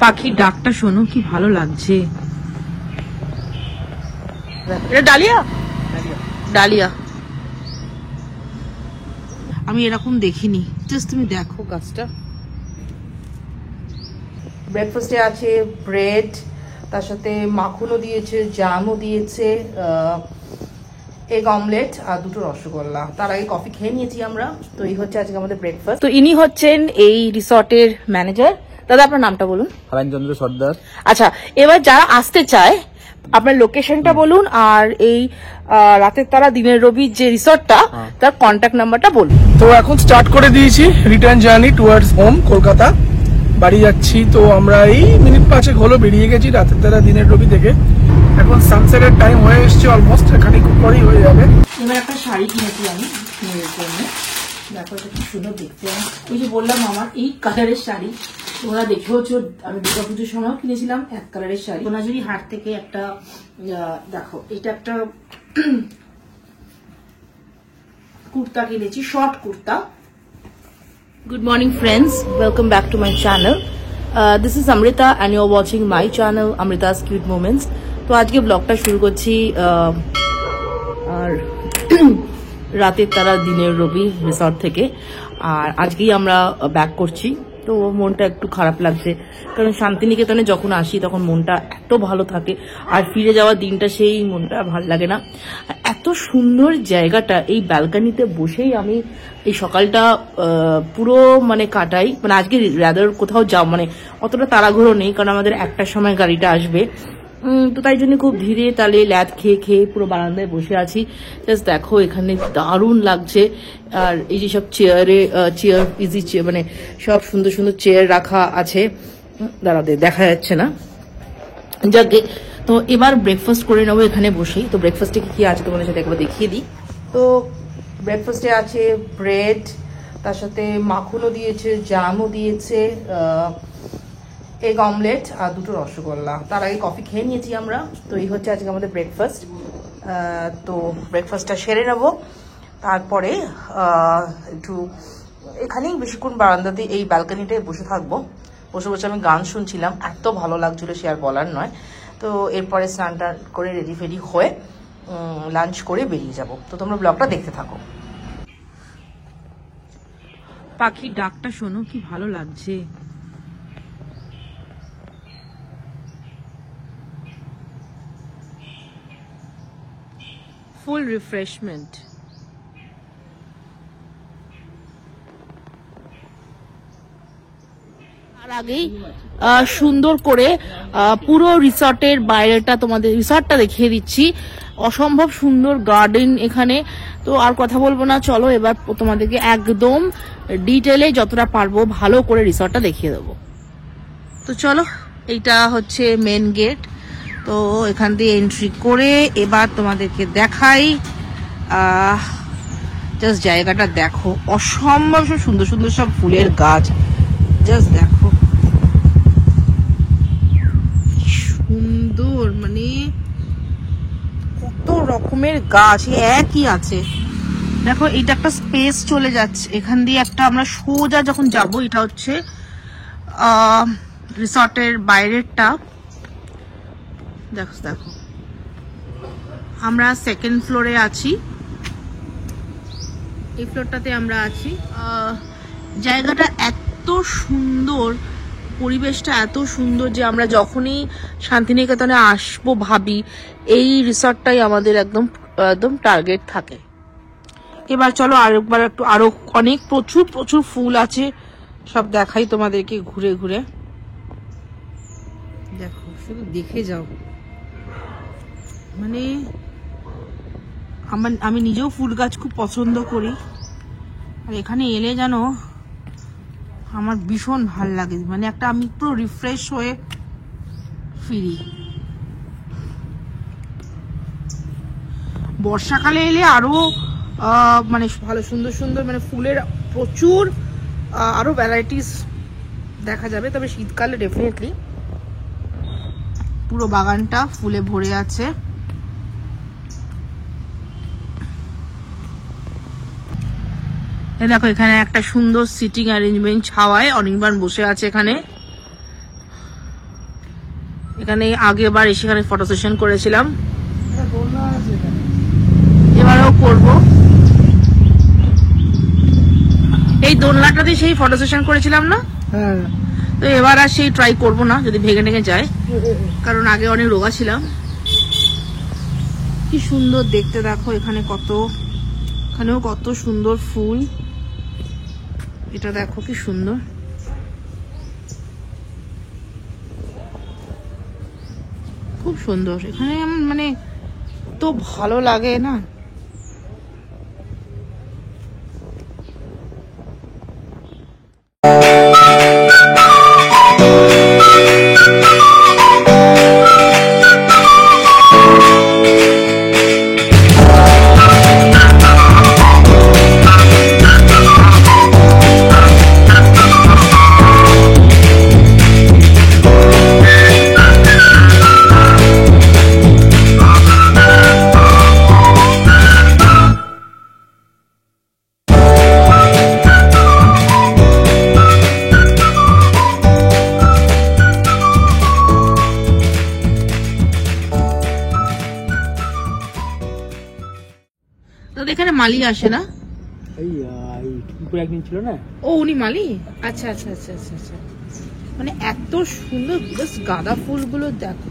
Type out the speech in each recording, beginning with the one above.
পাখির ডাকটা শোনো, কি ভালো লাগছে। এটা ডালিয়া, ডালিয়া আমি এরকম দেখিনি, জাস্ট তুমি দেখো গাছটা। ব্রেকফাস্টে আছে ব্রেড, তার সাথে মাখনও দিয়েছে, জ্যামও দিয়েছে, এগ অমলেট আর দুটো রসগোল্লা। তার আগে কফি খেয়ে নিয়েছি আমরা। তো এই হচ্ছে আজকে আমাদের ব্রেকফাস্ট। তো ইনি হচ্ছেন এই রিসর্টের ম্যানেজার। দাদা আপনার নামটা বলুন। হারানচন্দ্র সর্দার। আচ্ছা, এবার যারা আসতে চায় আপনার লোকেশনটা বলুন, আর এই রাতের তারা দিনের রবির যে রিসর্টটা তার কন্ট্যাক্ট নাম্বারটা বলুন। তো এখন স্টার্ট করে দিয়েছি return journey towards home, Kolkata বাড়ি যাচ্ছি। তো আমরা এই মিনিট 5 হলো বেরিয়ে গেছি রাতের তারা দিনের রবি থেকে। এখন সানসেটের টাইম হয়ে এসছে অলমোস্ট, খানিক পরেই হয়ে যাবে। এবার একটা শাড়ি কিনেছি আমি মেয়ের জন্য, দেখো এটা কি সুন্দর দেখতে। ওই যে বললাম আমার এই কালারের শাড়ি তোমরা দেখেওছো, আমি দুর্গাপুজোর সময় কিনেছিলাম এক কালারের শাড়ি সোনাঝুরি হাট থেকে। একটা দেখো এটা একটা কুর্তা কিনেছি, short kurta. Good morning friends, welcome back to my channel. This is Amrita and you're watching my channel Amrita's Cute Moments. তো আজকে ব্লগটা শুরু করছি আর রাতের তারা দিনের রবি রিসর্ট থেকে। আর আজকেই আমরা ব্যাক করছি, তো মনটা একটু খারাপ লাগছে, কারণ শান্তিনিকেতনে যখন আসি তখন মনটা এত ভালো থাকে, আর ফিরে যাওয়ার দিনটা সেই মনটা ভালো লাগে না। এত সুন্দর জায়গাটা, এই ব্যালকানিতে বসেই আমি এই সকালটা পুরো মানে কাটাই। মানে আজকে রাদার কোথাও যাও মানে অতটা তাড়াহুড়ো নেই, কারণ আমাদের 1টার সময় গাড়িটা আসবে। তো তাই জন্য খুব ধীরে তালে ল্যাদ খেয়ে খেয়ে পুরো বারান্দায় বসে আছি। জাস্ট দেখো এখানে দারুণ লাগছে। আর এই যে সব চেয়ার ইজি চেয়ার, মানে সব সুন্দর সুন্দর চেয়ার রাখা আছে। দাঁড়াতে দেখা যাচ্ছে না যাকে। তো এবার ব্রেকফাস্ট করে নেবো এখানে বসেই। তো ব্রেকফাস্টে কি আছে তোমাদের সাথে একবার দেখিয়ে দিই। তো ব্রেকফাস্টে আছে ব্রেড, তার সাথে মাখনও দিয়েছে, জ্যামও দিয়েছে, এগ অমলেট আর দুটো রসগোল্লা। তার আগে কফি খেয়ে নিয়েছি আমরা। তো এই হচ্ছে আজকে আমাদের ব্রেকফাস্ট। তো ব্রেকফাস্টটা সেরে নেব, তারপরে একটু এখানেই বেশিক্ষণ বারান্দাতে এই ব্যালকানিটায় বসে থাকবো। বসে বসে আমি গান শুনছিলাম, এত ভালো লাগছিল সে আর বলার নয়। তো এরপরে স্নানটা করে রেডি ফেডি হয়ে লাঞ্চ করে বেরিয়ে যাব। তো তোমরা ব্লগটা দেখতে থাকো। পাখির ডাকটা শোনো, কি ভালো লাগছে। ফুল রিফ্রেশমেন্ট। তার আগেই সুন্দর করে পুরো রিসর্টের বাইরেটা তোমাদের রিসর্টটা দেখিয়ে দিচ্ছি। অসম্ভব সুন্দর গার্ডেন এখানে। তো আর কথা বলবো না, চলো এবার তোমাদেরকে একদম ডিটেলে যতটা পারবো ভালো করে রিসর্টটা দেখিয়ে দেবো। তো চলো, এইটা হচ্ছে মেন গেট। তো এখান দিয়ে এন্ট্রি করে এবার তোমাদেরকে দেখাই। জাস্ট জায়গাটা দেখো, অসম্ভব সুন্দর সুন্দর সব ফুলের গাছ। জাস্ট দেখো সুন্দর, মানে কত রকমের গাছ একই আছে। দেখো এটা একটা স্পেস চলে যাচ্ছে এখান দিয়ে, একটা আমরা সোজা যখন যাব, এটা হচ্ছে রিসর্টের বাইরেরটা। দেখো দেখো আমরা সেকেন্ড ফ্লোরে আছি, এই ফ্লোরটাতে আমরা আছি। জায়গাটা এত সুন্দর, পরিবেশটা এত সুন্দর যে আমরা যখনই শান্তিনিকেতনে আসবো ভাবি এই রিসর্টটাই আমাদের একদম একদম টার্গেট থাকে। এবার চলো আরেকবার একটু আরো অনেক প্রচুর প্রচুর ফুল আছে, সব দেখাই তোমাদেরকে ঘুরে ঘুরে। দেখো শুধু দেখে যাও, মানে আমি নিজেও ফুল গাছ খুব পছন্দ করি, আর এখানে এলে জানো আমার ভীষণ ভাল লাগে। মানে একটা আমি পুরো রিফ্রেশ হয়ে ফিরি। বর্ষাকালে এলে আরো মানে ভালো সুন্দর সুন্দর মানে ফুলের প্রচুর আরো ভ্যারাইটিস দেখা যাবে। তবে শীতকালে ডেফিনেটলি পুরো বাগানটা ফুলে ভরে আছে। দেখো এখানে একটা সুন্দর সিটিং অ্যারেঞ্জমেন্ট, ছাওয়ায় অনির্বাণ বসে আছে এখানে। এখানে আগেবার এখানে ফটো সেশন করেছিলাম, এবারেও করব। এই দোলনাটাতে সেই ফটো সেশন করেছিলাম না, তো এবার আর সেই ট্রাই করব না যদি ভেঙে ভেঙে যায়, কারণ আগে অনেক রোগা ছিলাম। কি সুন্দর দেখতে, দেখো এখানে এখানেও কত সুন্দর ফুল, এটা দেখো কি সুন্দর। খুব সুন্দর এখানে, মানে তো ভালো লাগে না। এখানে মালি আসে না? একদিন ছিল না, ও উনি মালি? আচ্ছা আচ্ছা আচ্ছা আচ্ছা আচ্ছা। মানে এত সুন্দর গাঁদা ফুলগুলো দেখো,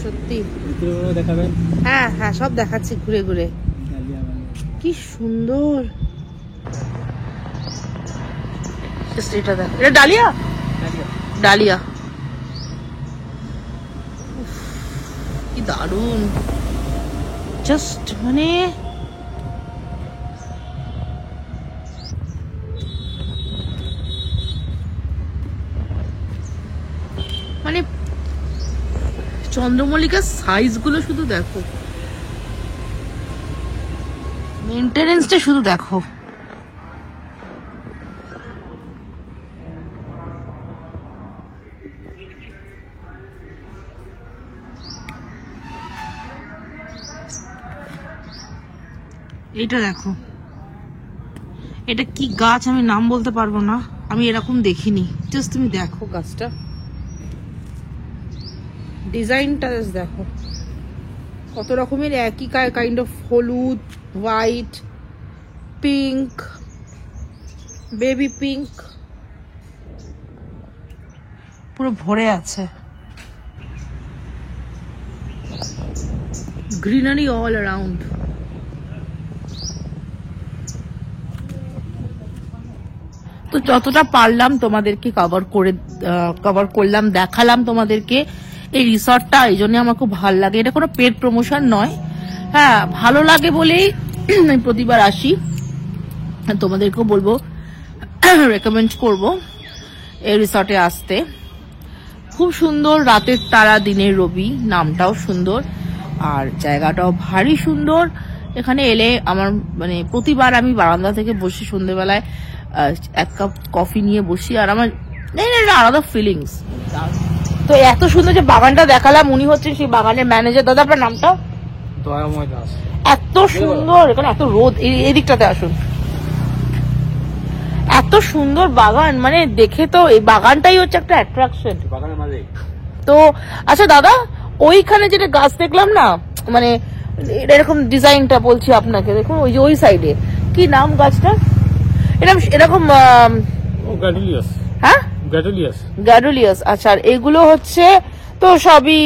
সত্যি দেখাবেন? হ্যাঁ হ্যাঁ, সব দেখাচ্ছি ঘুরে ঘুরে। কি সুন্দর, এটা দেখ, এটা ডালিয়া, ডালিয়া কি দারুন, জাস্ট মানে মানে চন্দ্রমল্লিকার সাইজ গুলো শুধু দেখো, মেইনটেনেন্সটা শুধু দেখো। এটা দেখো, এটা কি গাছ আমি নাম বলতে পারবো না, আমি এরকম দেখিনি। জাস্ট তুমি দেখো গাছটা, ডিজাইনটা দেখো, কত রকমের একই কাইন্ড অফ হলুদ, হোয়াইট, পিঙ্ক, বেবি পিঙ্ক, পুরো ভরে আছে, গ্রিনারি অল অ্যারাউন্ড। তো যতটা পারলাম তোমাদেরকে কভার করলাম, দেখালাম তোমাদেরকে এই রিসর্টটা। এই জন্য আমার খুব ভালো লাগে, এটা কোনো পেড প্রমোশন নয়, হ্যাঁ ভালো লাগে বলেই আমি প্রতিবার আসি। তোমাদেরকেও বলবো, রেকমেন্ড করব এই রিসর্টে আসতে। খুব সুন্দর, রাতের তারা দিনের রবি, নামটাও সুন্দর আর জায়গাটাও ভারী সুন্দর। এখানে এলে আমার মানে প্রতিবার আমি বারান্দা থেকে বসে সন্ধ্যেবেলায় এক কাপ কফি নিয়ে বসি, আর আমার আলাদা ফিলিংস। তো এত সুন্দর যে বাগানটা দেখালাম, উনি হচ্ছেন সেই বাগানের ম্যানেজার। দাদা আপনার নামটা? দয়াময় দাস। এত সুন্দর, এখানে এত রোদ, এদিকটাতে আসুন, এত সুন্দর বাগান, মানে দেখে তো এই বাগানটাই হচ্ছে একটা অ্যাট্রাকশন বাগানের মাঝে। তো আচ্ছা দাদা, ওইখানে যেটা গাছ দেখলাম না, মানে এরকম ডিজাইনটা বলছি আপনাকে, দেখুন ওই যে ওই সাইডে কি নাম গাছটা, এরকম হ্যাঁ গ্যাডুলিয়াস। আচ্ছা, আর এগুলো হচ্ছে তো সবই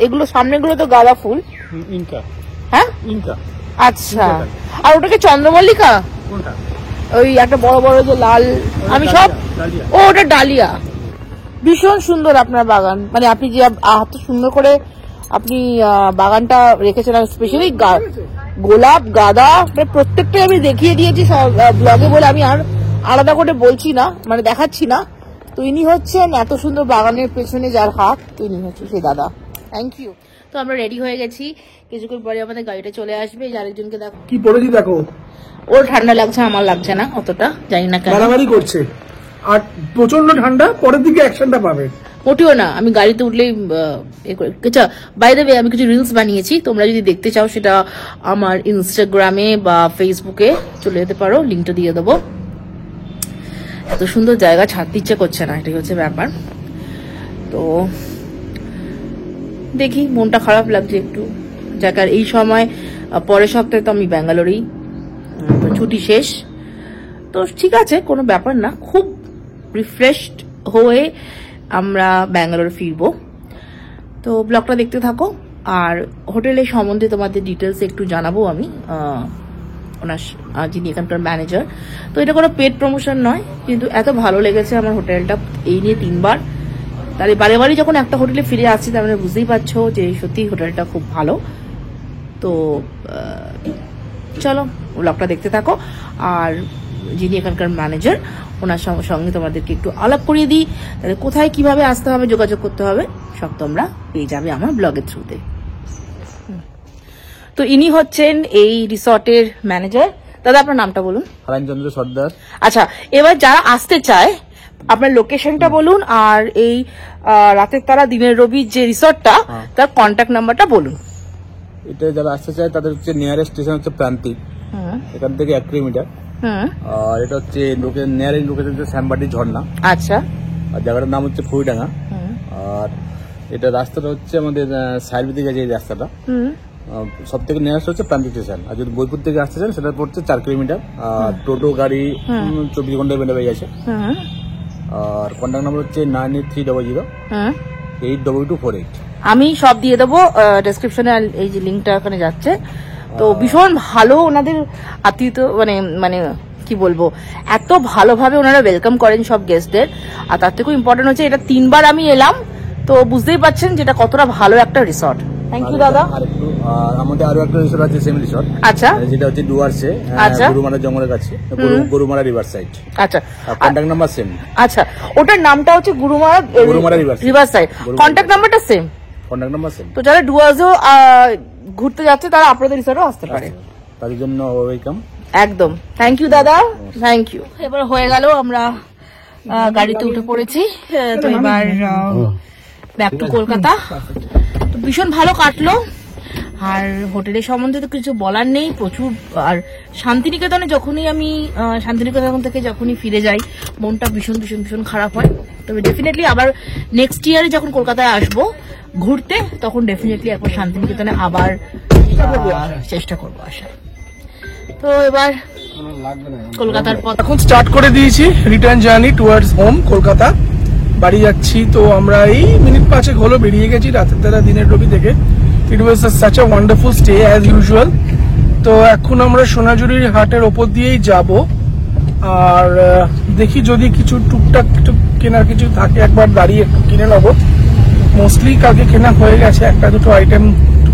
এগুলো সামনেগুলো তো গাঁদা ফুল, হ্যাঁ আচ্ছা। আর ওটাকে চন্দ্রমল্লিকা, ওই একটা বড় বড় যে লাল, আমি সব, ও ওটা ডালিয়া। ভীষণ সুন্দর আপনার বাগান, মানে আপনি যে এত সুন্দর করে আপনি বাগানটা রেখেছেন, স্পেশালি গোলাপ, গাঁদা, প্রত্যেকটাই আমি দেখিয়ে দিয়েছি সব ব্লগে বলে আমি আর আলাদা করে বলছি না, মানে দেখাচ্ছি না। তো ইনি হচ্ছেন এত সুন্দর বাগানের পেছনে যার হাত, ইনি হচ্ছে সেই দাদা। Thank you. তো আমরা রেডি হয়ে গেছি, কিছুক্ষণ পরে আমাদের গাড়িটা চলে আসবে। আরেকজনকে দেখো কি পরেছি দেখো, ওর ঠান্ডা লাগছে, আমার লাগছে না অতটা, জানি না কেন বাড়াবাড়ি করছে, আর প্রচন্ড ঠান্ডা, পরের দিকে অ্যাকশনটা পাবে। মোটেও না, আমি গাড়িতে উঠলেই বাই দ্য ওয়ে আমি কিছু রিলস বানিয়েছি, তোমরা যদি দেখতে চাও সেটা আমার ইনস্টাগ্রামে বা ফেসবুকে চলে যেতে পারো, লিঙ্কটা দিয়ে দেবো। এত সুন্দর জায়গা, ছাড়তে ইচ্ছে করছে না, এটাই হচ্ছে ব্যাপার। তো দেখি, মনটা খারাপ লাগছে একটু, যাক। আর এই সময় পরের সপ্তাহে তো আমি ব্যাঙ্গালোরেই, তো ছুটি শেষ। তো ঠিক আছে, কোনো ব্যাপার না, খুব রিফ্রেশড হয়ে আমরা ব্যাঙ্গালোরে ফিরবো। তো ব্লগটা দেখতে থাকো, আর হোটেলের সম্বন্ধে তোমাদের ডিটেলস একটু জানাবো আমি, ওনার যিনি এখানকার ম্যানেজার। তো এটা কোনো পেড প্রমোশন নয়, কিন্তু এত ভালো লেগেছে আমার হোটেলটা, এই নিয়ে 3 বার। তাহলে বারে বারে যখন একটা হোটেলে ফিরে আসছি, তার মানে বুঝতেই পারছো যে সত্যি হোটেলটা খুব ভালো। তো চলো ব্লগটা দেখতে থাকো, আর যিনি এখানকার ম্যানেজার ওনার সঙ্গে তোমাদেরকে একটু আলাপ করিয়ে দিই। তাহলে কোথায় কিভাবে আসতে হবে, যোগাযোগ করতে হবে, সব তোমরা পেয়ে যাবে আমার ব্লগের থ্রুতে। তো ইনি হচ্ছেন এই রিসর্টের ম্যানেজার। দাদা, আপনার নামটা বলুন। হারানচন্দ্র সর্দার। আচ্ছা, এবার যারা আসতে চায় আপনার লোকেশনটা বলুন, আর এই রাতের তারা দিনের রবি যে রিসর্টটা, তার কন্ট্যাক্ট নাম্বারটা বলুন। এটা যারা আসতে চায় তাদের হচ্ছে নিয়ারেস্ট স্টেশন হচ্ছে প্রান্তিক, এখান থেকে 1 কিলোমিটার। আর এটা হচ্ছে নিয়ারেস্ট লোকেশন হচ্ছে শ্যামবাটি ঝর্ণা। আচ্ছা। আর জায়গাটার নাম হচ্ছে ফুইডাঙ্গা। আর এটা রাস্তাটা হচ্ছে আমাদের সাইড দিকে যে রাস্তাটা, সব থেকে নিয়ারেস্ট হচ্ছে প্রান্তিক স্টেশন। আর যদি বোলপুর থেকে আসতে চান সেটা পড়ছে 4 কিলোমিটার। আর টোটো গাড়ি 24 ঘন্টায় বেড়ে গেছে। আর কন্ট্যাক্ট নাম্বার হচ্ছে 9830082248। আমি সব দিয়ে দেবো ডেসক্রিপশনে, এই যে লিঙ্কটা ওখানে যাচ্ছে। তো ভীষণ ভালো ওনাদের আতিথ্য, মানে কি বলবো, এত ভালোভাবে ওনারা ওয়েলকাম করেন সব গেস্টদের। আর তার থেকেও ইম্পর্টেন্ট হচ্ছে এটা 3 বার আমি এলাম, তো বুঝতেই পারছেন যেটা কতটা ভালো একটা রিসর্ট। থ্যাংক ইউ দাদা। আমাদের আরো একটা রিসর্ট আছে, সেম রিসর্ট। আচ্ছা। যেটা হচ্ছে ডুয়ার্সে, গরুমারা জঙ্গলের কাছে, গরুমারা রিভার সাইড। আচ্ছা, কন্ট্যাক্ট নাম্বার সেম। আচ্ছা, ওটার নামটা হচ্ছে গরুমারা রিভার সাইড, কন্ট্যাক্ট নাম্বারটা সেম। Contact number same. তো যারা ডুয়ার্সেও ঘুরতে যাচ্ছে তারা আপনাদের রিসর্টেও আসতে পারে, তাদের জন্য ওয়েলকাম। একদম। থ্যাংক ইউ দাদা, থ্যাংক ইউ। এবার হয়ে গেল, আমরা গাড়িতে উঠে পড়েছি। তো এবার ব্যাক টু কলকাতা। তো ভীষণ ভালো কাটলো, আর হোটেলের সম্বন্ধে তো কিছু বলার নেই, প্রচুর। আর শান্তিনিকেতনে যখনই আমি শান্তিনিকেতন থেকে যখনই ফিরে যাই, মনটা ভীষণ ভীষণ ভীষণ খারাপ হয়। তবে ডেফিনেটলি আবার নেক্সট ইয়ারে যখন কলকাতায় আসবো ঘুরতে, তখন ডেফিনেটলি একবার শান্তিনিকেতনে আবার চেষ্টা করবো আসার। তো এবার কলকাতার পথ এখন স্টার্ট করে দিয়েছি return journey towards home, Kolkata বাড়ি যাচ্ছি। তো আমরা এই মিনিট 5 হলো বেরিয়ে গেছি রাতের বেলা দিনের রবি থেকে। It was such a wonderful stay as usual. তো এখন আমরা সোনাঝুরির হাটের ওপর দিয়েই যাব, আর দেখি যদি কিছু টুকটাক কিছু কেনার কিছু থাকে, একবার দাঁড়িয়ে একটু কিনে নেবো। মোস্টলি কালকে কেনা হয়ে গেছে, 1-2 আইটেম।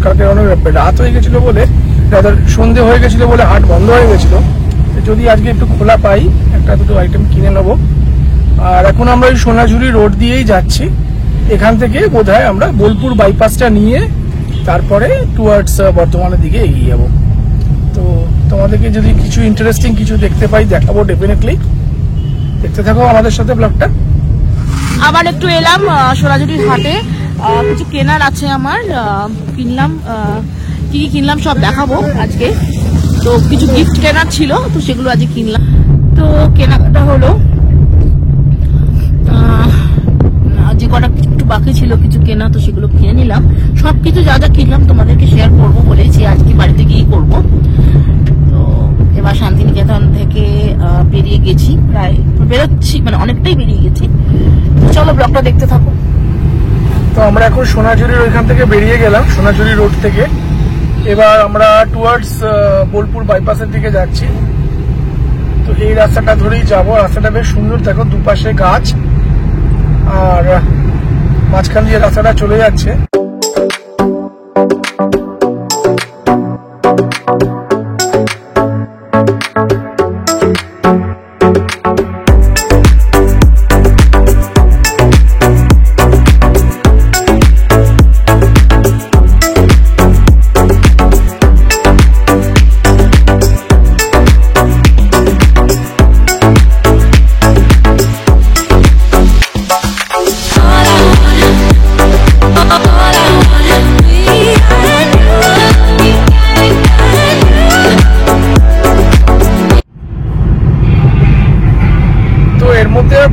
কালকে অনেক রাত হয়ে গেছিল বলে, সন্ধে হয়ে গেছিল বলে হাট বন্ধ হয়ে গেছিল। যদি আজকে একটু খোলা পাই, 1-2 আইটেম কিনে নেবো। আর এখন আমরা ওই সোনাঝুরি রোড দিয়েই যাচ্ছি। এখান থেকে বোধহয় আমরা বোলপুর বাইপাসটা নিয়ে তারপরে টুয়ার্ডস বর্ধমানের দিকে এগিয়ে যাবো। তো তোমাদেরকে যদি কিছু ইন্টারেস্টিং কিছু দেখতে পাই দেখাবো ডেফিনেটলি। দেখতে থাকো আমাদের সাথে ব্লগটা। আবার একটু এলাম সোনাঝুরির হাটে, কিছু কেনার আছে আমার। কিনলাম, কি কি কিনলাম সব দেখাবো আজকে। তো কিছু গিফট কেনার ছিল, তো সেগুলো আজকে কিনলাম। তো কেনাকাটা হলো, যে কটা একটু বাকি ছিল কিছু কেনা, তো সেগুলো কিনে নিলাম। সবকিছু যা যা কিনলাম তোমাদেরকে শেয়ার করবো বলেছি, আজকে বাড়িতে গিয়ে করবো। তো এবার শান্তিনিকেতন থেকে বেরিয়ে গেছি, প্রায় বেরোচ্ছি, মানে অনেকটাই বেরিয়ে গেছি। চলো ব্লগটা দেখতে থাকো। তো আমরা এখন সোনাঝুরির ওইখান থেকে বেরিয়ে গেলাম, সোনাঝুরি রোড থেকে। এবার আমরা টুয়ার্ডস বোলপুর বাইপাসের দিকে যাচ্ছি। তো এই রাস্তাটা ধরেই যাবো। রাস্তাটা বেশ সুন্দর, দেখো দুপাশে গাছ, আর মাঝখান দিয়ে রাস্তাটা চলে যাচ্ছে।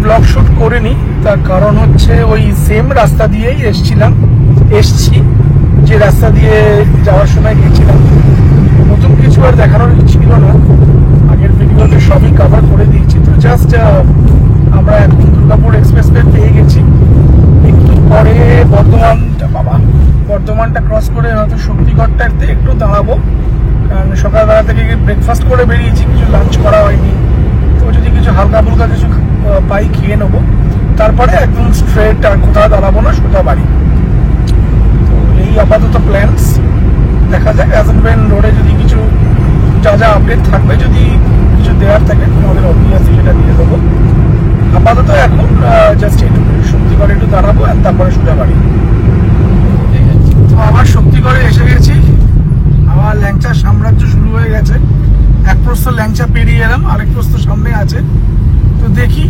ব্লগ শুট করিনি, তার কারণ হচ্ছে ওই সেম রাস্তা দিয়েই এসছি যে রাস্তা দিয়ে যাওয়ার সময় গেছিলাম। নতুন কিছু আর দেখানোর ছিল না, আগের ভিডিওতে সবই কভার করে দিয়েছি। তো জাস্ট আমরা এখন দুর্গাপুর এক্সপ্রেসওয়ে পেয়ে গেছি। একটু পরে বর্ধমানটা ক্রস করে হয়তো শক্তিগড়টাতে একটু দাঁড়াবো, কারণ সকালবেলা থেকে ব্রেকফাস্ট করে বেরিয়েছি, কিছু লাঞ্চ করা হয়নি। তো যদি কিছু হালকা ফুলকা কিছু পাই খেয়ে নেবো, তারপরে একদম স্ট্রেট আর কোথাও দাঁড়াবো না, সোজা বাড়ি। তো এই আপাতত প্ল্যানস, দেখা যাক অ্যাজ এন্ড ওয়েন রোডে যদি কিছু যা যা আপডেট থাকবে, যদি কিছু দেওয়ার থাকে তোমাদের অবভিয়াসলি সেটা দিয়ে দেবো। আপাতত এখন জাস্ট এইটুকু, শক্তিগড়ে একটু দাঁড়াবো আর তারপরে সোজা বাড়ি। তো আবার শক্তিগড়ে এসে গেছি, আবার ল্যাংচা সাম্রাজ্য শুরু হয়ে গেছে। এক প্রস্থ ল্যাংচা পেরিয়ে এলাম, আরেক প্রস্থ সামনে আছে। তো দেখি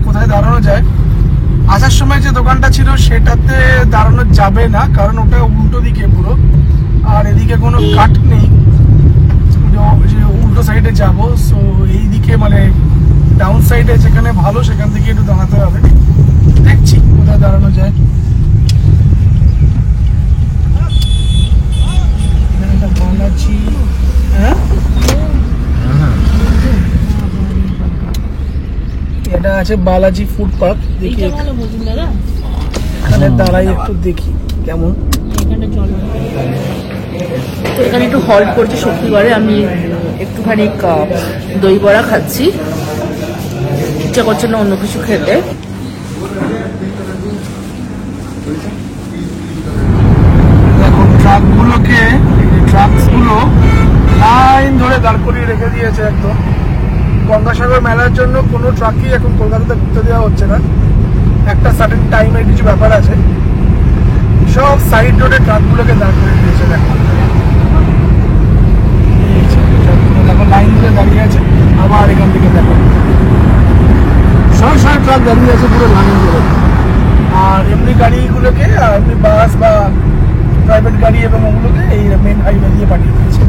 কোথায় দাঁড়ানো যায়। আসার সময় যে দোকানটা ছিল সেটাতে দাঁড়ানো যাবে না, কারণ ওটা উল্টো দিকে পুরো, আর এদিকে কোনো কাট নেই যে উল্টো সাইডে যাব। সো এই দিকে মানে ডাউন সাইডে যেখানে ভালো সেখান থেকে একটু দাঁড়াতে হবে। দেখছি কোথায় দাঁড়ানো যায়। বালাজি, হ্যাঁ এটা আছে বালাজি ফুড পার্ক। দেখি এখানে দাঁড়াই, একটু দেখি কেমন। তো এখানে একটু হল্ট করছি শক্তিগড়ে, আমি একটুখানি দই বড়া খাচ্ছি, ইচ্ছা করছে না অন্য কিছু খেতে। দেখো ট্রাকগুলো লাইন ধরে দাঁড় করিয়ে রেখে দিয়েছে একদম। গঙ্গাসাগর মেলার জন্য কোনো ট্রাকই এখন কলকাতাতে ঘুরতে দেওয়া হচ্ছে না, একটা সার্টেন টাইমের কিছু ব্যাপার আছে। সব সাইড রোডে ট্রাকগুলোকে দাঁড় করে দিয়েছে। দেখো লাইন ধরে দাঁড়িয়ে আছে। আবার এখান থেকে দেখো সব ট্রাক দাঁড়িয়ে আছে পুরো লাইন ধরে। আর এমনি গাড়িগুলোকে, এমনি বাস বা প্রাইভেট গাড়ি এবং ওগুলোকে এই মেন হাইওয়ে দিয়ে পাঠিয়ে দিয়েছে।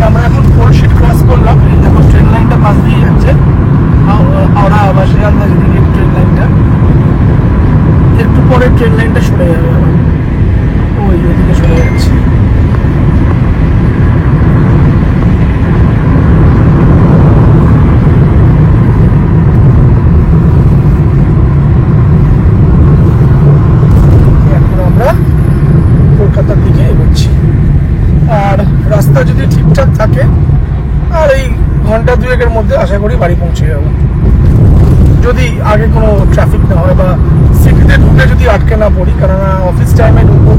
আমরা এখন কোলশিট ক্রস করলাম, দেখো ট্রেন লাইনটা পাশ দিয়ে যাচ্ছে, হাওড়া বা শিয়ালদা যেদিকে ট্রেন লাইনটা। একটু পরে ট্রেন লাইনটা সরে যাবে, আবার ওই ওদিকে সরে যাচ্ছে। এখন আমরা কলকাতার দিকে এগোচ্ছি। আর রাস্তা যদি ঠিকঠাক থাকে আর এই ঘন্টা দুয়েকের মধ্যে আশা করি বাড়ি পৌঁছে যাবো, যদি আগে কোনো ট্রাফিক না হয় বা সিটিতে ঢুকে যদি আটকে না পড়ি, কারণ অফিস টাইমে ঢুকবো,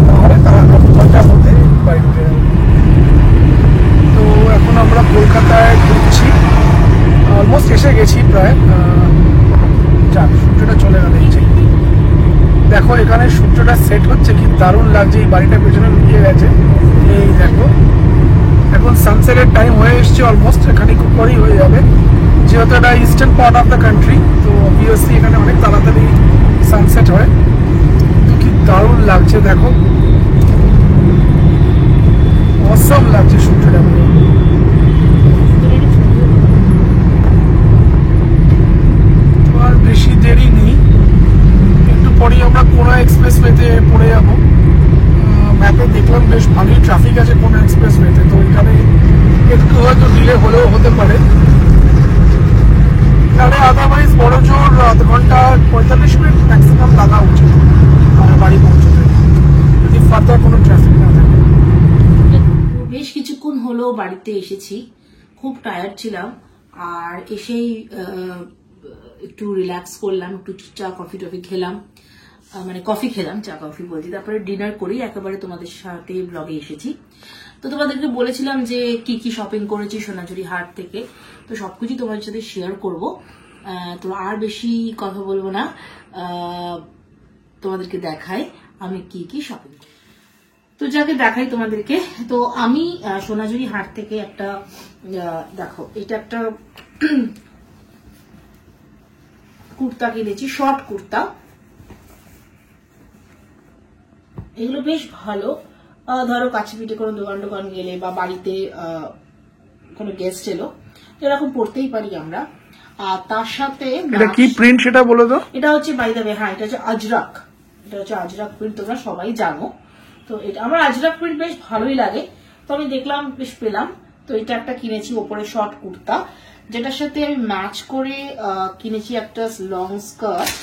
তাহলে তারা ঘন্টার মধ্যে বাড়ি ঢুকে যাবো। তো এখন আমরা কলকাতায় ঢুকছি, অলমোস্ট এসে গেছি প্রায়। যাক, সূর্যটা চলে গেল। দেখো এখানে সূর্যটা সেট হচ্ছে, কি দারুণ লাগছে। এই বাড়িটা পেছনে লুকিয়ে গেছে, এই দেখো। এখন সানসেটের টাইম হয়ে এসছে অলমোস্ট, এখানে খুব পরেই হয়ে যাবে, যেহেতু এটা eastern part of the country. তো অবভিয়াসলি এখানে অনেক তাড়াতাড়ি সানসেট হয়। তো কি দারুণ লাগছে দেখো, অসম লাগছে সূর্যটা। তো আর বেশি দেরি নেই, একটু পরেই আমরা কোনা এক্সপ্রেসওয়েতে পড়ে যাবো। ম্যাপে দেখলাম বেশ ভালোই ট্রাফিক আছে কোনা এক্সপ্রেসওয়েতে, তো এখানে একটু হয়তো ডিলে হলেও হতে পারে। তাহলে আদারওয়াইজ বড় জোর আধ ঘন্টা 45 মিনিট ম্যাক্সিমাম লাগা উচিত বাড়ি পৌঁছতে, যদি ফার্দার কোনো ট্রাফিক না থাকে। বেশ কিছুক্ষণ হলো বাড়িতে এসেছি, খুব টায়ার্ড ছিলাম, আর এসেই একটু রিল্যাক্স করলাম, একটু চা কফি টফি খেলাম, মানে কফি খেলাম, চা কফি বলছি, তারপরে ডিনার করি একেবারে তোমাদের সাথে ব্লগে এসেছি। তো তোমাদেরকে বলেছিলাম যে কি কি শপিং করেছি সোনাঝুরি হাট থেকে, তো সবকিছু তোমাদের সাথে শেয়ার করব। তো আর বেশি কথা বলবো না, তোমাদেরকে দেখাই আমি কি কি শপিং। তো যাকে দেখাই তোমাদেরকে, তো আমি সোনাঝুরি হাট থেকে একটা, দেখো এটা একটা কুর্তা কিনেছি, শর্ট কুর্তা। এগুলো বেশ ভালো, ধরো কাছে পিঠে কোনো দোকান টোকান গেলে বা বাড়িতে কোনো গেস্ট এলো, এরকম পড়তেই পারি আমরা। আর তার সাথে এটা কি প্রিন্ট সেটা বলে দাও। এটা হচ্ছে বাই দ্য ওয়ে, হ্যাঁ এটা হচ্ছে আজরাক, এটা হচ্ছে আজরাক প্রিন্ট, তোমরা সবাই জানো। তো এটা আমার আজরাক প্রিন্ট বেশ ভালোই লাগে, তো আমি দেখলাম বেশ পেলাম। তো এটা একটা কিনেছি ওপরে শর্ট কুর্তা, যেটার সাথে আমি ম্যাচ করে কিনেছি একটা লং স্কার্ট।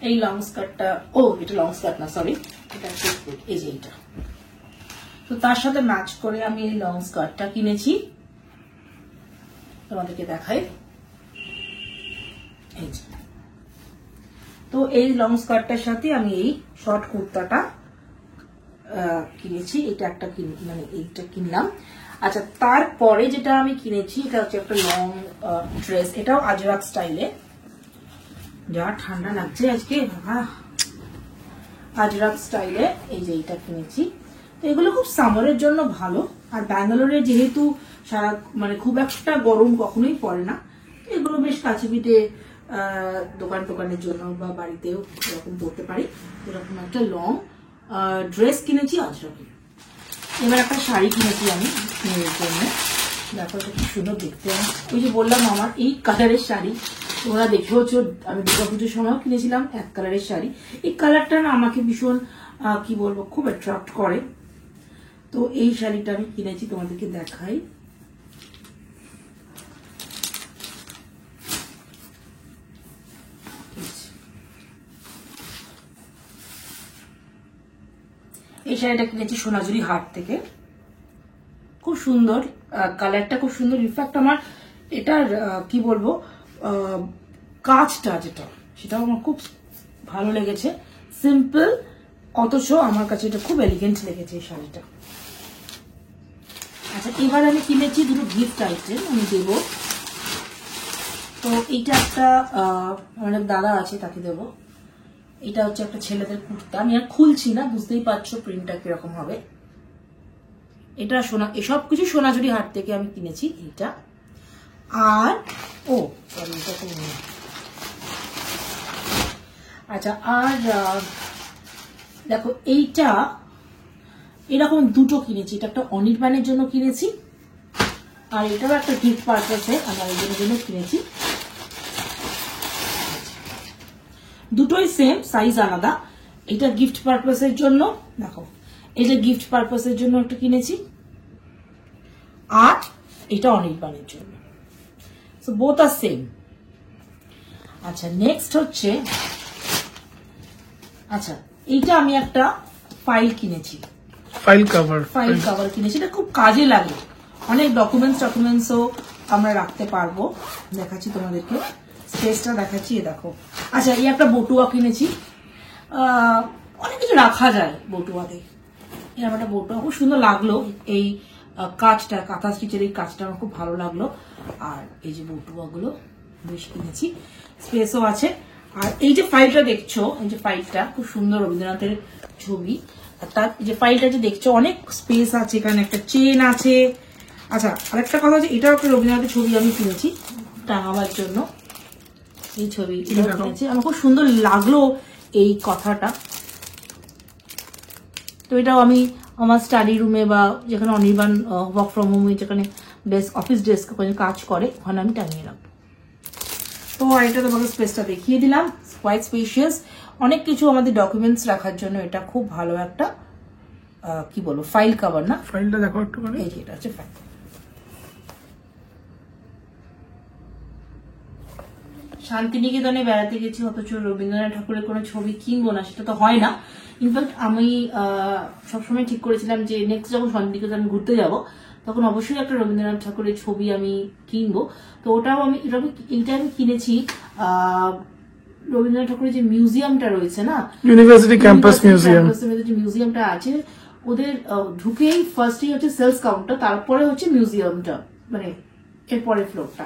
এই লং স্কার্টটা, ও এটা লং স্কার্ট না, সরি, এটা এই যে এটা। তো তার সাথে ম্যাচ করে আমি এই লং স্কার্টটা কিনেছি, তোমাদেরকে দেখাই। এই যে, তো এই লং স্কার্টটার সাথে আমি এই শর্ট কুর্তাটা কিনেছি, এটা একটা মানে এইটা কিনলাম। আচ্ছা, তারপরে যেটা আমি কিনেছি এটা হচ্ছে একটা লং ড্রেস, এটাও আজরাক স্টাইলে। যা ঠান্ডা লাগছে আজকে বাবা, আজরাক স্টাইলে এই যে এটা কিনেছি। তো এগুলো খুব সামারের জন্য ভালো, আর ব্যাঙ্গালোরে যেহেতু সারা মানে খুব একটা গরম কখনোই পড়ে না, এগুলো বেশ কাছে পিঠে দোকান টোকানের জন্য বা বাড়িতেও এরকম পড়তে পারি। এরকম একটা লং ড্রেস কিনেছি আজরাকে। এবার একটা শাড়ি কিনেছি আমি মেয়ের জন্য, দেখো এটা কি সুন্দর দেখতে। ওই যে বললাম আমার এই কালারের শাড়ি তোমরা দেখেওছো, আমি দুর্গাপুজোর সময়ও কিনেছিলাম এক কালারের শাড়ি। এই কালারটা না আমাকে ভীষণ কি বলবো, খুব অ্যাট্রাক্ট করে। তো এই শাড়িটা আমি কিনেছি, তোমাদেরকে দেখাই। এই শাড়িটা কিনেছি সোনাঝুরি হাট থেকে, খুব সুন্দর, কালারটা খুব সুন্দর। ইনফ্যাক্ট আমার এটার কি বলবো, কাজটা যেটা সেটাও আমার খুব ভালো লেগেছে, সিম্পল অথচ আমার কাছে এটা খুব এলিগেন্ট লেগেছে এই শাড়িটা। আচ্ছা, এবার আমি কিনেছি দুটো গিফট আইটেম, আমি দেবো। তো এইটা একটা আমার দাদা আছে তাকে দেবো। এটা হচ্ছে একটা ছেলেদের কুর্তা, আমি আর খুলছি না, বুঝতেই পারছো প্রিন্টটা কিরকম হবে। এটা সোনা, এসব কিছু সোনাঝুরি হাট থেকে আমি কিনেছি এইটা। আর ও সরি, এটা তো আচ্ছা, আর দেখো এইটা এরকম দুটো কিনেছি, এটা একটা অনির্বাণের জন্য কিনেছি, আর এটাও একটা গিফট পারপাসে আমার জন্য কিনেছি। দুটোই সেম, সাইজ আলাদা। এটা গিফট পারপাসের জন্য, দেখো এটা গিফট পারপাসের জন্য একটা কিনেছি, আর এটা অনির্বাণের জন্য। সো বোথ আর সেম। আচ্ছা, নেক্সট হচ্ছে, আচ্ছা এইটা আমি একটা ফাইল কিনেছি, ফাইল কভার কিনেছি। এটা খুব কাজে লাগে, অনেক ডকুমেন্টসও আমরা রাখতে পারবো। দেখাচ্ছি তোমাদেরকে, স্পেসটা দেখাচ্ছি, দেখো। আচ্ছা, এই একটা বটুয়া কিনেছি, অনেক কিছু রাখা যায় বটুয়াতে। এরকম একটা বটুয়া খুব সুন্দর লাগলো, এই কাজটা, কাঁথা স্টিচের এই কাজটা আমার খুব ভালো লাগলো। আর এই যে বটুয়াগুলো বেশ কিনেছি, স্পেসও আছে। আর এই যে ফাইলটা দেখছো, এই যে ফাইলটা খুব সুন্দর, রবীন্দ্রনাথের ছবি। আর তার যে ফাইলটা যে দেখছো, অনেক স্পেস আছে, এখানে একটা চেন আছে। আচ্ছা, আরেকটা কথা হচ্ছে, এটাও একটা রবীন্দ্রনাথের ছবি আমি কিনেছি টাঙাবার জন্য। এই ছবি কিনেছি, আমার খুব সুন্দর লাগলো এই কথাটা। তো এটাও আমি আমার স্টাডি রুমে বা যেখানে অনির্বাণ ওয়ার্ক ফ্রম হোমে, যেখানে ডেস্ক, অফিস ডেস্ক ওখানে কাজ করে, ওখানে আমি টাঙিয়ে রাখবো। তো এটা তোমাকে স্পেসটা দেখিয়ে দিলাম, কোয়াইট স্পেশিয়াস। অনেক কিছু আমাদের ডকুমেন্টস রাখার জন্য এটা খুব ভালো একটা কি বলবো, ফাইল কভার না। ফাইলটা দেখো একটু, এই যে এটা হচ্ছে ফাইল। শান্তিনিকেতনে বেড়াতে গেছি, অথচ রবীন্দ্রনাথ ঠাকুরের কোনো ছবি কিনবো না, সেটা তো হয় না। ইনফ্যাক্ট আমি সবসময় ঠিক করেছিলাম যে নেক্সট যখন শান্তিনিকেতন ঘুরতে যাব, তখন অবশ্যই একটা রবীন্দ্রনাথ ঠাকুরের ছবি আমি কিনবো। তো ওটাও আমি এইটা আমি কিনেছি রবীন্দ্রনাথ ঠাকুরের যে মিউজিয়ামটা রয়েছে না, ইউনিভার্সিটি ক্যাম্পাস মিউজিয়ামটা আছে ওদের, ঢুকেই ফার্স্টই হচ্ছে সেলস কাউন্টার, তারপরে হচ্ছে মিউজিয়ামটা, মানে এরপরের ফ্লোরটা।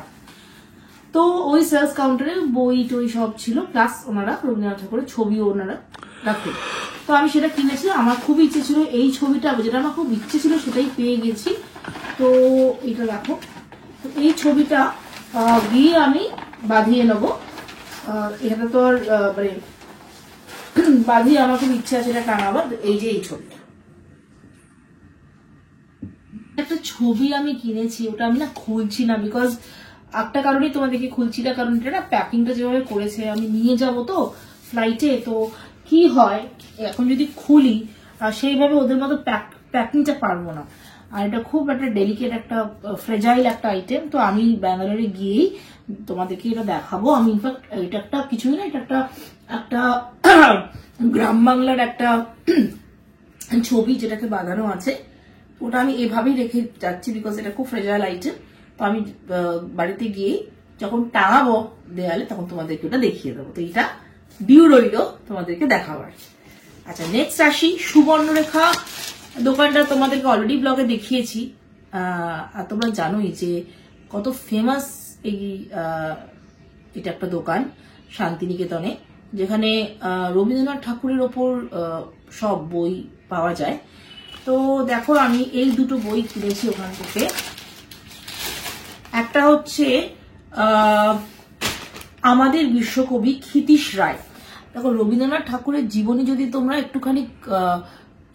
তো ওই সেলস কাউন্টারে বই টই সব ছিল, প্লাস ওনারা রবীন্দ্রনাথ ঠাকুরের ছবিও ওনারা রাখে। তো আমি সেটা কিনেছি, আমার খুব ইচ্ছে ছিল এই ছবিটা, যেটা আমার খুব ইচ্ছে ছিল সেটাই পেয়ে গেছি। তো এটা দেখো, তো এই ছবিটা গিয়ে আমি বাঁধিয়ে নেবো। এটা তো আর মানে বাঁধিয়ে আমার খুব ইচ্ছে আছে এটা টাঙাবার। এই যে এই ছবিটা, একটা ছবি আমি কিনেছি, ওটা আমি না খুলছি না, বিকজ একটা কারণেই তোমাদেরকে খুলছি না, কারণ এটা না প্যাকিংটা যেভাবে করেছে, আমি নিয়ে যাব তো ফ্লাইটে, তো কি হয় এখন যদি খুলি সেইভাবে ওদের মতো প্যাকিংটা পারবো না। আর এটা খুব একটা ডেলিকেট একটা ফ্রেজাইল একটা আইটেম, তো আমি ব্যাঙ্গালোরে গিয়েই তোমাদেরকে এটা দেখাবো। আমি ইনফ্যাক্ট এটা একটা কিছুই না, এটা একটা গ্রাম বাংলার একটা ছবি যেটাকে বাঁধানো আছে, ওটা আমি এভাবেই রেখে যাচ্ছি বিকজ এটা খুব ফ্রেজাইল আইটেম। তো আমি বাড়িতে গিয়ে যখন টাঙাবো দেয়ালে তখন তোমাদেরকে ওটা দেখিয়ে দেবো। তো এটা ডিউ রইল তোমাদেরকে দেখাবার। আচ্ছা, নেক্সট আসি সুবর্ণরেখা দোকানটা তোমাদেরকে অলরেডি ব্লগে দেখিয়েছি। আর তোমরা জানোই যে কত ফেমাস এটা একটা দোকান শান্তিনিকেতনে, যেখানে রবীন্দ্রনাথ ঠাকুরের ওপর সব বই পাওয়া যায়। তো দেখো আমি এই দুটো বই কিনেছি ওখান থেকে। একটা হচ্ছে আমাদের বিশ্বকবি ক্ষিতীশ রায়। দেখো রবীন্দ্রনাথ ঠাকুরের জীবনী যদি তোমরা একটুখানি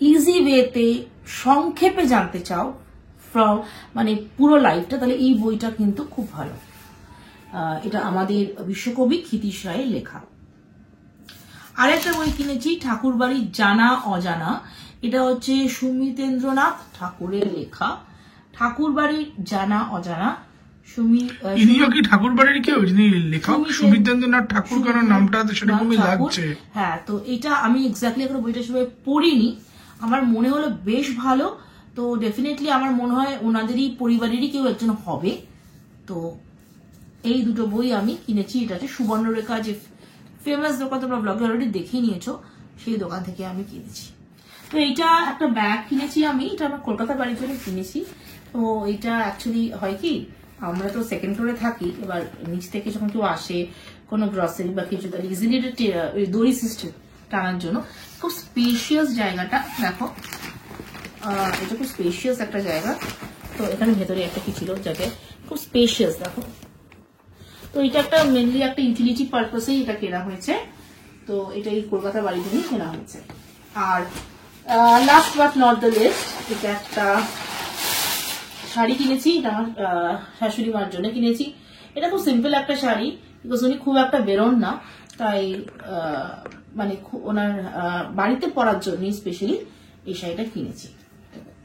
ইজি ওয়েতে সংক্ষেপে জানতে চাও, মানে পুরো লাইফটা, তাহলে এই বইটা কিন্তু খুব ভালো। এটা আমাদের বিশ্বকবি ক্ষিতীশ রায়ের লেখা। আরেকটা বই কিনেছি ঠাকুরবাড়ির জানা অজানা। এটা হচ্ছে সুমিতেন্দ্রনাথ ঠাকুরের লেখা ঠাকুরবাড়ির জানা অজানা। কি ঠাকুরবাড়ির কেউ যিনি লেখক সুমিতেন্দ্রনাথ ঠাকুর, কারণ নামটা সেরকমই লাগছে। হ্যাঁ, তো এটা আমি এক্স্যাক্টলি এখন বইটা সবাই পড়িনি, আমার মনে হলো বেশ ভালো। তো ডেফিনেটলি আমার মনে হয় ওনাদেরই পরিবারেরই কেউ একজন হবে। তো এই দুটো বই আমি কিনেছি। এটা হচ্ছে সুবর্ণরেখা, যে ফেমাস দোকান, তোমরা ব্লগে অলরেডি দেখে নিয়েছো, সেই দোকান থেকে আমি কিনেছি। তো এইটা একটা ব্যাগ কিনেছি আমি, এটা আমার কলকাতা বাড়ির জন্য কিনেছি। তো এটা অ্যাকচুয়ালি হয় কি, আমরা তো সেকেন্ড ফ্লোরে থাকি, এবার নিচ থেকে যখন কেউ আসে কোনো গ্রসারি বা কিছু, তাহলে ইজিলি দড়ি সিস্টেম টানার জন্য খুব স্পেশিয়াস জায়গাটা। দেখো এটা খুব স্পেশিয়াস একটা জায়গা। তো এখানে ভেতরে একটা কি ছিল যাতে খুব স্পেশিয়াস, দেখো। তো এটা একটা মেনলি একটা ইউটিলিটি পারপাসেই এটা কেনা হয়েছে। তো এটা এই কলকাতা বাড়ির জন্যই কেনা হয়েছে। আর last but not the list, এটা একটা শাড়ি কিনেছি, এটা আমার শাশুড়ি মার জন্য কিনেছি। এটা খুব সিম্পল একটা শাড়ি, বিকজ উনি খুব একটা বেরোন না, তাই মানে ওনার বাড়িতে পরার জন্য স্পেশালি এই শাড়িটা কিনেছি।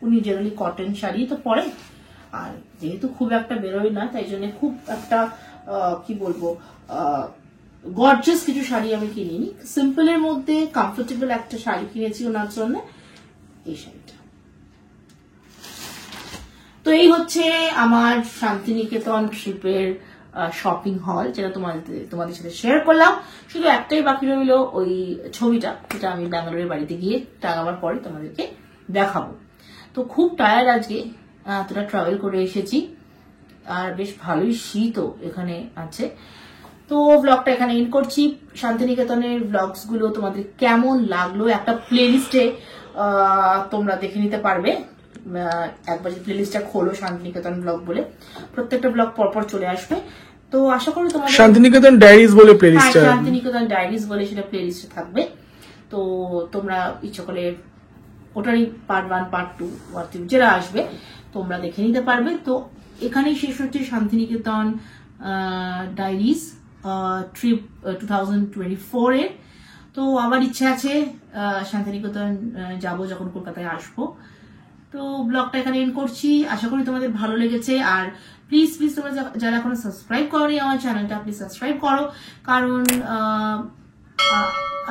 উনি জেনারেলি কটন শাড়ি তো পরে, আর যেহেতু খুব একটা বেরোয় না, তাই জন্য খুব একটা কি বলবো গর্জিয়াস কিছু শাড়ি আমি কিনিনি। সিম্পলের মধ্যে কমফোর্টেবল একটা শাড়ি কিনেছি ওনার জন্য, এই শাড়িটা। তো এই হচ্ছে আমার শান্তিনিকেতন ট্রিপের শপিং হল, যেটা তোমাদের সাথে শেয়ার করলাম। শুধু একটাই বাকি রইল, ওই ছবিটা, যেটা আমি ব্যাঙ্গালোরের বাড়িতে গিয়ে টাঙাবার পরে তোমাদেরকে দেখাবো। তো খুব টায়ার্ড আজকে, এতটা ট্রাভেল করে এসেছি, আর বেশ ভালোই শীতও এখানে আছে। তো ব্লগটা এখানে এন্ড করছি। শান্তিনিকেতনের ব্লগস গুলো তোমাদের কেমন লাগলো একটা প্লেলিস্টে তোমরা দেখে নিতে পারবে। একবার যে প্লেলিস্টটা খোলো শান্তিনিকেতন ব্লগ বলে, প্রত্যেকটা ব্লগ পরপর চলে আসবে। তো আশা করি তোমাদের শান্তিনিকেতন ডায়েরিজ বলে প্লেলিস্ট, শান্তিনিকেতন ডায়েরিজ বলে সেটা প্লেলিস্টে থাকবে। তো তোমরা ইচ্ছা করলে ওটারই পার্ট 1, পার্ট 2, পার্ট 3 যেটা আসবে তোমরা দেখে নিতে পারবে। তো এখানেই শেষ হচ্ছে শান্তিনিকেতন ডায়েরিজ ট্রিপ 2024 এর। তো আবার ইচ্ছা আছে শান্তিনিকেতন যাব যখন কলকাতায় আসবো। তো ব্লগটা এখানে এন্ড করছি, আশা করি তোমাদের ভালো লেগেছে। আর প্লিজ তোমরা যারা এখনো সাবস্ক্রাইব করোনি আমার চ্যানেলটা, প্লিজ সাবস্ক্রাইব করো, কারণ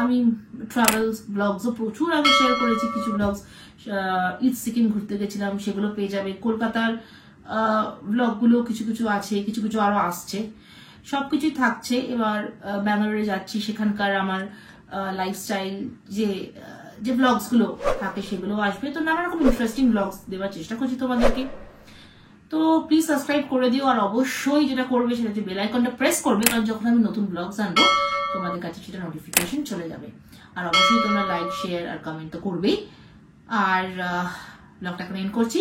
আমি ট্রাভেলস ব্লগসও প্রচুর আগে শেয়ার করেছি। কিছু ব্লগস ঈদ সিকিম ঘুরতে গেছিলাম, সেগুলো পেয়ে যাবে। কলকাতার ব্লগগুলো কিছু কিছু আছে, কিছু কিছু আরো আসছে, সবকিছুই থাকছে। এবার ব্যাঙ্গালোরে যাচ্ছি, সেখানকার আমার লাইফস্টাইল যে ব্লগস গুলো থাকে সেগুলো আসবে। তো নানা রকম ইন্টারেস্টিং ব্লগস দেওয়ার চেষ্টা করছি তোমাদেরকে। তো প্লিজ সাবস্ক্রাইব করে দিও, আর অবশ্যই যেটা করবে সেটা যে বেল আইকনটা প্রেস করবে, কারণ যখন আমি নতুন ব্লগস আনবো তোমাদের কাছে সেটা নোটিফিকেশন চলে যাবে। আর অবশ্যই তোমরা লাইক, শেয়ার আর কমেন্ট তো করবেই। আর ব্লগটা এখন এন্ড করছি।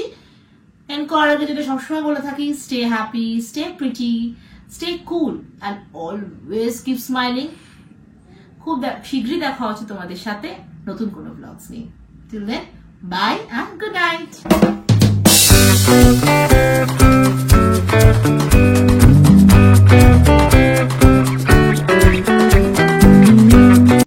এন্ড করার আগে যেটা সবসময় বলে থাকি, stay happy, stay pretty, stay cool and always keep smiling. খুব শীঘ্রই দেখা হচ্ছে তোমাদের সাথে নতুন কোনো ব্লগস নিয়ে। Till then, bye and good night.